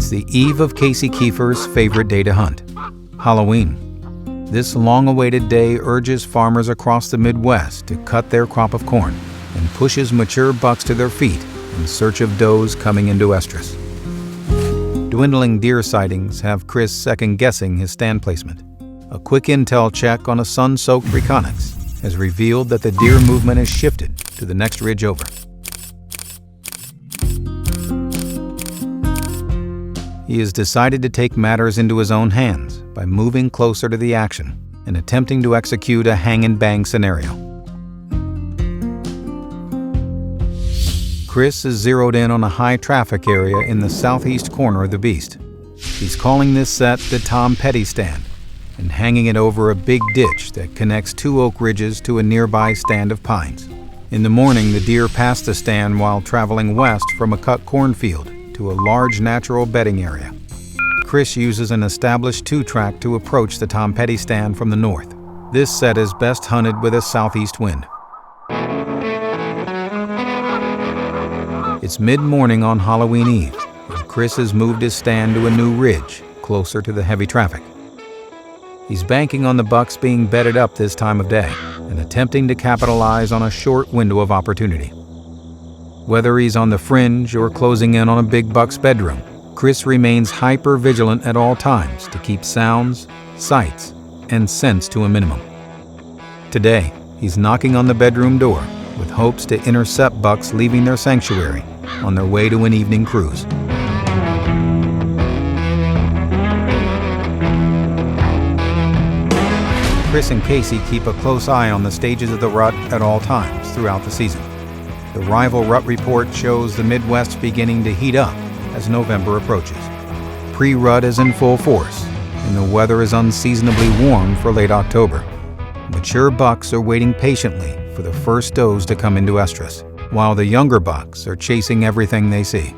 It's the eve of Casey Keefer's favorite day to hunt, Halloween. This long-awaited day urges farmers across the Midwest to cut their crop of corn and pushes mature bucks to their feet in search of does coming into estrus. Dwindling deer sightings have Chris second-guessing his stand placement. A quick intel check on a sun-soaked reconyx has revealed that the deer movement has shifted to the next ridge over. He has decided to take matters into his own hands by moving closer to the action and attempting to execute a hang-and-bang scenario. Chris is zeroed in on a high-traffic area in the southeast corner of the beast. He's calling this set the Tom Petty stand and hanging it over a big ditch that connects two oak ridges to a nearby stand of pines. In the morning, the deer passed the stand while traveling west from a cut cornfield to a large natural bedding area. Chris uses an established two-track to approach the Tom Petty stand from the north. This set is best hunted with a southeast wind. It's mid-morning on Halloween Eve, and Chris has moved his stand to a new ridge closer to the heavy traffic. He's banking on the bucks being bedded up this time of day and attempting to capitalize on a short window of opportunity. Whether he's on the fringe or closing in on a big buck's bedroom, Chris remains hyper-vigilant at all times to keep sounds, sights, and scents to a minimum. Today, he's knocking on the bedroom door with hopes to intercept bucks leaving their sanctuary on their way to an evening cruise. Chris and Casey keep a close eye on the stages of the rut at all times throughout the season. The rival rut report shows the Midwest beginning to heat up as November approaches. Pre-rut is in full force, and the weather is unseasonably warm for late October. Mature bucks are waiting patiently for the first does to come into estrus, while the younger bucks are chasing everything they see.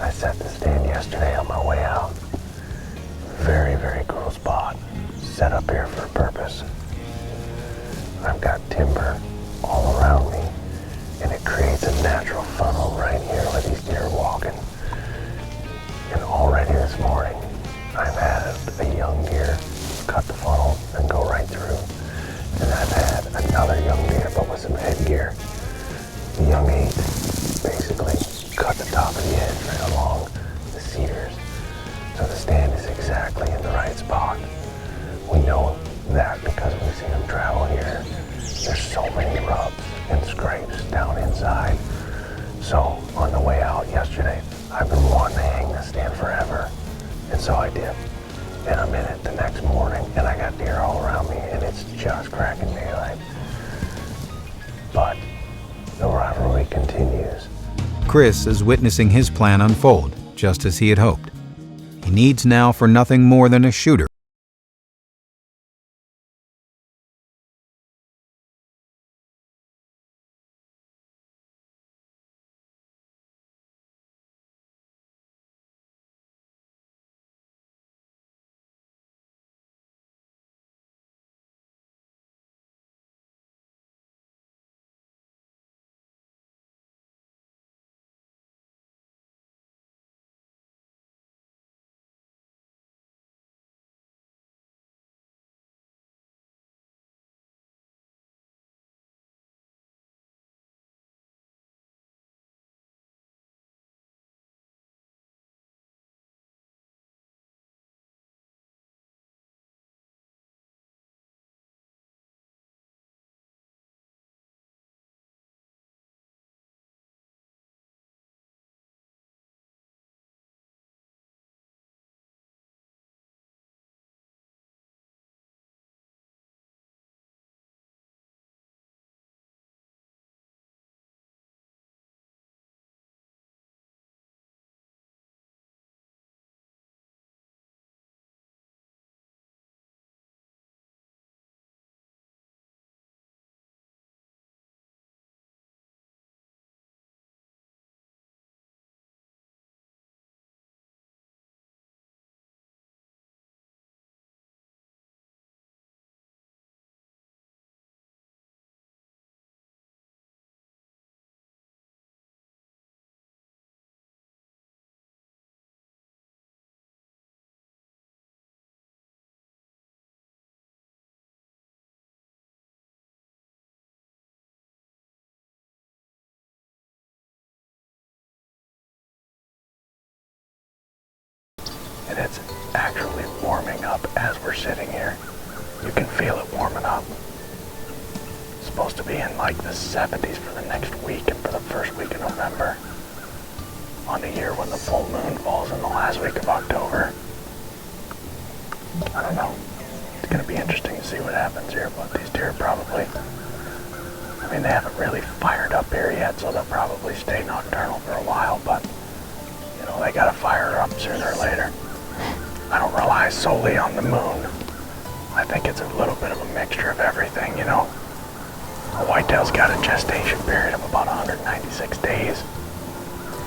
I set the stand yesterday on my way out. Very, very cool spot. Set up here for a purpose. I've got timber all around me, and it creates a natural funnel right here where these deer are walking. And already this morning, I've had a young deer cut the funnel and go right through. And I've had another young deer, but with some headgear. The young eight basically cut the top of the edge right along the cedars. So the stand is exactly in the right spot. We know that because we've seen them travel here. There's so many rubs and scrapes down inside. So on the way out yesterday, I've been wanting to hang the stand forever. And so I did. And I'm in it the next morning, and I got deer all around me, and it's just cracking daylight. But the rivalry continues. Chris is witnessing his plan unfold, just as he had hoped. He needs now for nothing more than a shooter and it's actually warming up as we're sitting here. You can feel it warming up. It's supposed to be in like the 70s for the next week and for the first week of November. On the year when the full moon falls in the last week of October. I don't know. It's going to be interesting to see what happens here, but these deer probably, I mean, they haven't really fired up here yet, so they'll probably stay nocturnal for a while, but, you know, they got to fire up sooner or later. I don't rely solely on the moon. I think it's a little bit of a mixture of everything, you know. A whitetail's got a gestation period of about 196 days.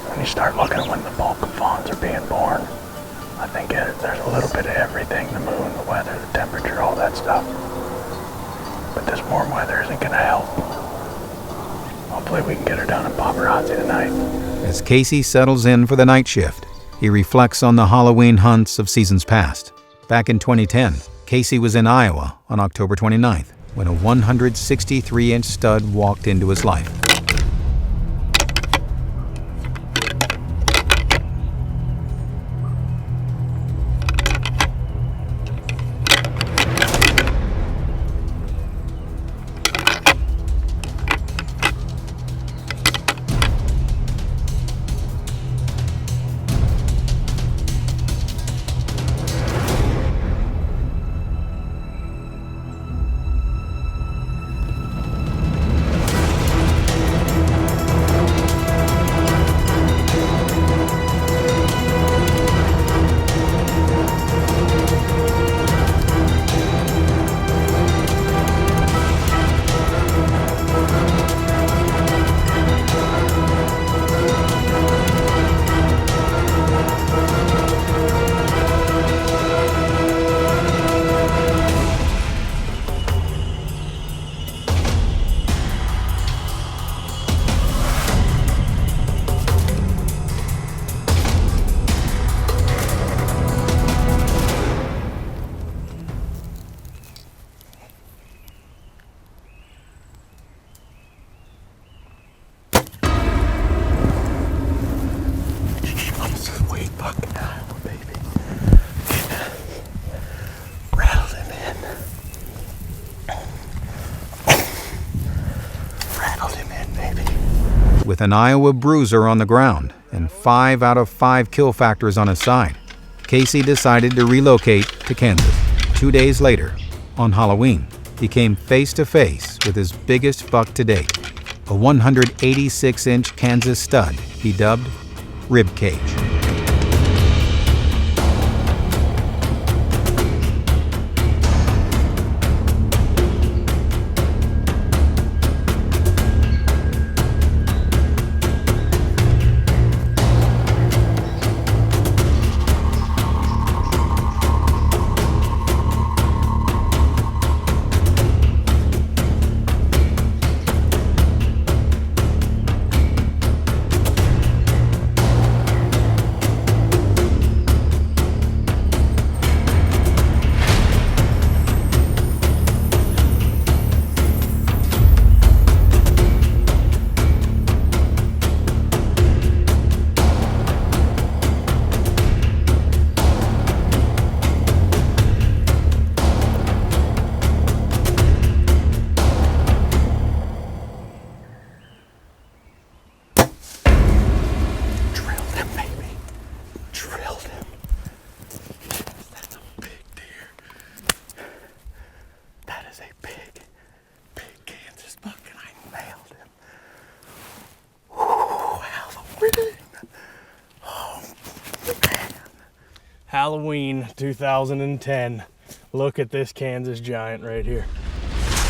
When you start looking at when the bulk of fawns are being born, I think there's a little bit of everything, the moon, the weather, the temperature, all that stuff. But this warm weather isn't going to help. Hopefully we can get her done in paparazzi tonight. As Casey settles in for the night shift, he reflects on the Halloween hunts of seasons past. Back in 2010, Casey was in Iowa on October 29th when a 163-inch stud walked into his life. With an Iowa bruiser on the ground and 5 out of 5 kill factors on his side, Casey decided to relocate to Kansas. 2 days later, on Halloween, he came face to face with his biggest buck to date, a 186-inch Kansas stud he dubbed Ribcage. Halloween 2010. Look at this Kansas giant right here.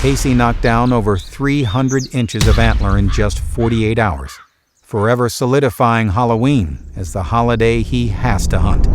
Casey knocked down over 300 inches of antler in just 48 hours, forever solidifying Halloween as the holiday he has to hunt.